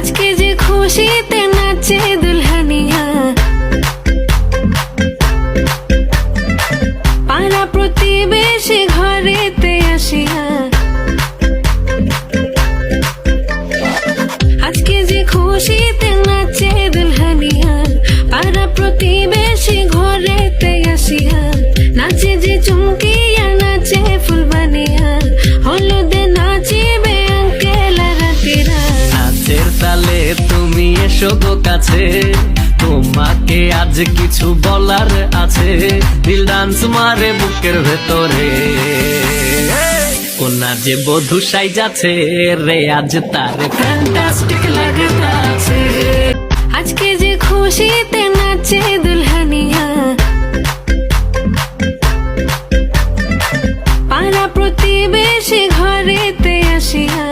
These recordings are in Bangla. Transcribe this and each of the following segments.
আজকে যে খুশিতে নাচে দুলহানিয়া, পাড়া প্রতিবেশী ঘরেতে আসিয়া। আজকে যে খুশিতে নাচে দুলহানিয়া, পাড়া প্রতিবেশী ঘরেতে আসিয়া। নাচে যে চুমকিয়া, নাচে ফুলবানিয়া, হলুদে নাচিবে আঙ্কেল রাতিরা। নাচের তালে তুমি এসো গো কাছে, তোমাকে আজ কিছু বলার আছে। দিল ডান্স মারে বুকের ভেতরে, কোনা যে বধূ সাইজাছে রে, আজ তার ফ্যান্টাস্টিক লাগতাছে। আজকে যে খুশিতে নাচে দুলহানিয়া, পাড়া প্রতিবেশী ঘরেতে আসিয়া।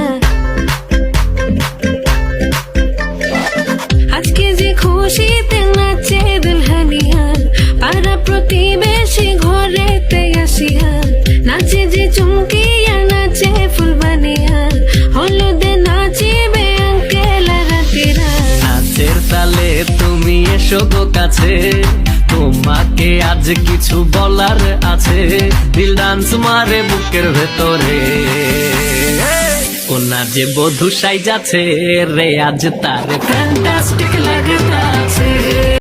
আজকে যে খুশিতে নাচে দুলহানিয়া, পাড়া প্রতিবেশী ঘরেতে আসিয়া। নাচে যে চুমকিয়া, নাচে ফুলবানিয়া, হলুদে নাচিবে আঙ্কেল রাতিরা। নাচের তালে তুমি এসো গো কাছে, তোমাকে আজ কিছু বলার আছে। দিল ডান্স মারে বুকের ভেতরে, কোনা যে বধূ সাইজাছে রে, আজ তার ফ্যান্টাস্টিক লাগতাছে।